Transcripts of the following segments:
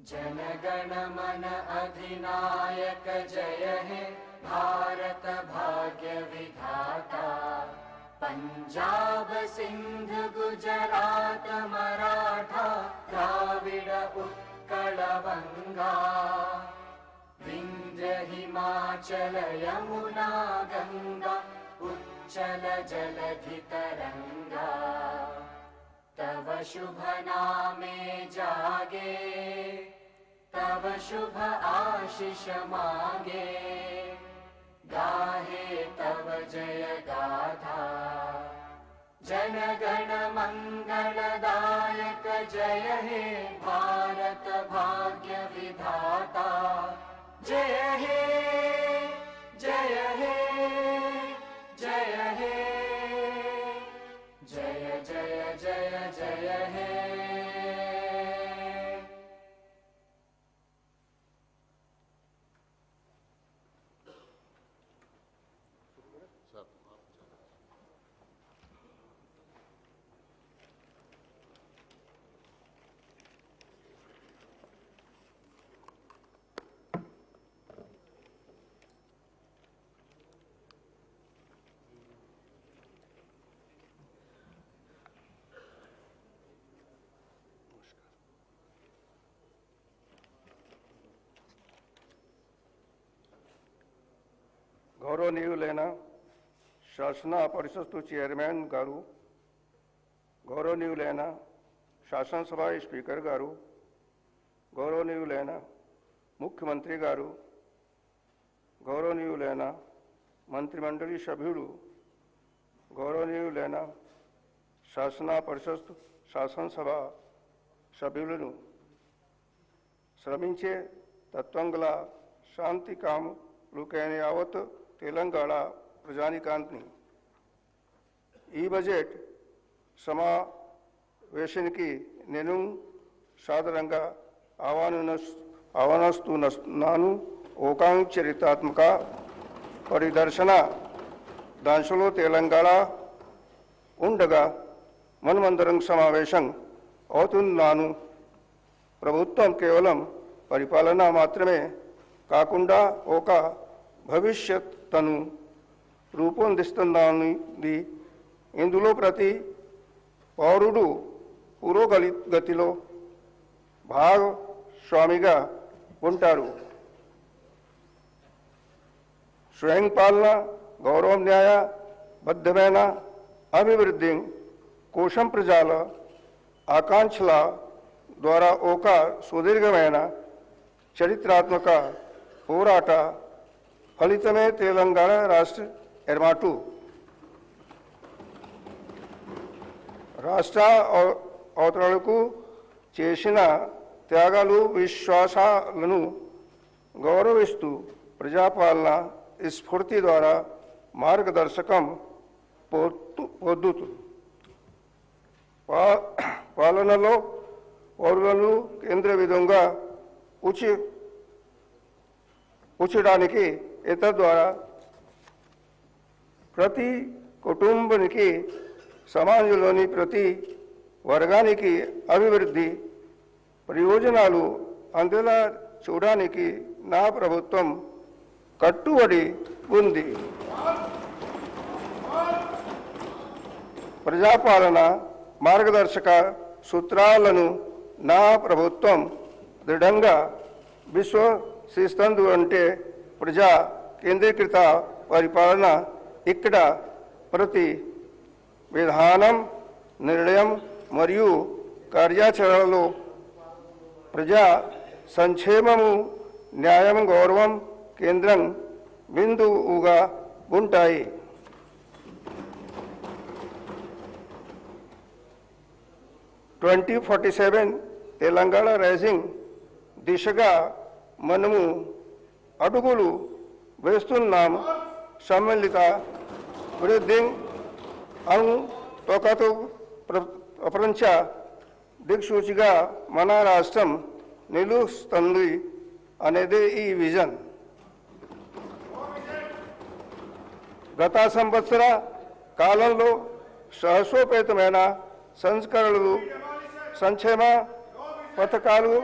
जनगण मन अधिनायक जय हे भारत भाग्य विधाता। पंजाब सिंध गुजरात मराठा द्राविड उत्कल बंगा। विंध्य हिमाचल यमुना गंगा उच्चल जलधि तरंगा। तव शुभ नामे जागे तव शुभ आशीष मांगे। गाहे तव जय गाथा जन गण मंगलदायक जय हे भारत भाग्य विधाता। जय हे जय हे जय हे जय जय जय जय हे। గౌరవనీయులైన శాసన పరిషత్తు చైర్మన్ గారు, గౌరవనీయులైన శాసనసభ స్పీకర్ గారు, గౌరవనీయులైన ముఖ్యమంత్రి గారు, గౌరవనీయులైన మంత్రిమండలి సభ్యులు, గౌరవనీయులైన శాసన పరిషత్ శాసనసభ సభ్యులను, శ్రమించే తత్వం గల శాంతి కాములకైన యావత్ తెలంగాణ ప్రజానికాన్ని ఈ బడ్జెట్ సమావేశానికి నేను సాదరంగా ఆహ్వానిస్తున్నాను. ఓకాంగ్ చరిత్రాత్మక పరిదర్శన దాంట్లో తెలంగాణ ఉండగా మనమందరం సమావేశం అవుతున్నాను. ప్రభుత్వం కేవలం పరిపాలన మాత్రమే కాకుండా ఒక భవిష్యత్తును రూపొందిస్తుందని, ఇందులో ప్రతి పౌరుడు పురోగతిలో భాగస్వామిగా ఉంటారు. స్వయం పాలన, గౌరవం, న్యాయబద్ధమైన అభివృద్ధి కోసం ప్రజల ఆకాంక్షల ద్వారా ఒక సుదీర్ఘమైన చరిత్రాత్మక పోరాట ఫలితమే తెలంగాణ రాష్ట్ర ఏర్పాటు. రాష్ట్ర అవతరణకు చేసిన త్యాగాలు, విశ్వాసాలను గౌరవిస్తూ ప్రజాపాలన స్ఫూర్తి ద్వారా మార్గదర్శకం పొందుతూ పాలనలో పౌరులను కేంద్ర విధంగా ఉంచడానికి ద్వారా ప్రతి కుటుంబానికి, సమాజంలోని ప్రతి వర్గానికి అభివృద్ధి ప్రయోజనాలు అందేలా చూడడానికి నా ప్రభుత్వం కట్టుబడి ఉంది. ప్రజాపాలన మార్గదర్శక సూత్రాలను నా ప్రభుత్వం దృఢంగా విశ్వసిస్తుంది. అంటే ప్రజా కేంద్రీకృత పరిపాలన. ఇక్కడ ప్రతి విధానం, నిర్ణయం మరియు కార్యాచరణలో ప్రజా సంక్షేమము, న్యాయం, గౌరవం కేంద్రం బిందువుగా ఉంటాయి. తెలంగాణ రైజింగ్ దిశగా మనము అడుగులు వేస్తున్నాం. సమ్మిళిత వృద్ధి తోకతో ప్రపంచ దిక్సూచిగా మన రాష్ట్రం నిలుస్తుంది అనేది ఈ విజన్. గత సంవత్సర కాలంలో సాహసోపేతమైన సంస్కరణలు, సంక్షేమ పథకాలు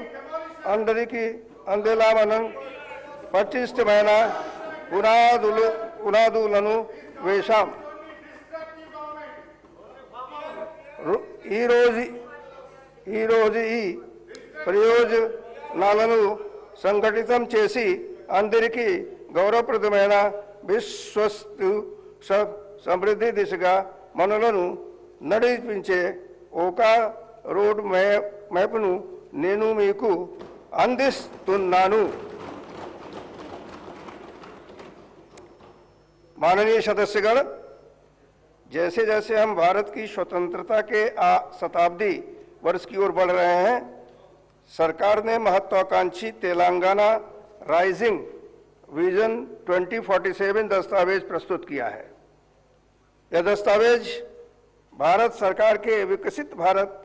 అందరికీ అందేలామనం పటిష్టమైన పునాదులను వేశాం. ఈరోజు ఈ ప్రయోజనాలను సంఘటితం చేసి అందరికీ గౌరవప్రదమైన విశ్వస్తు సమృద్ధి దిశగా మనలను నడిపించే ఒక రోడ్ మ్యాప్ను నేను మీకు అందిస్తున్నాను. माननीय सदस्यगण, जैसे जैसे हम भारत की स्वतंत्रता के शताब्दी वर्ष की ओर बढ़ रहे हैं, सरकार ने महत्वाकांक्षी तेलंगाना राइजिंग विजन 2047 दस्तावेज प्रस्तुत किया है. यह दस्तावेज भारत सरकार के विकसित भारत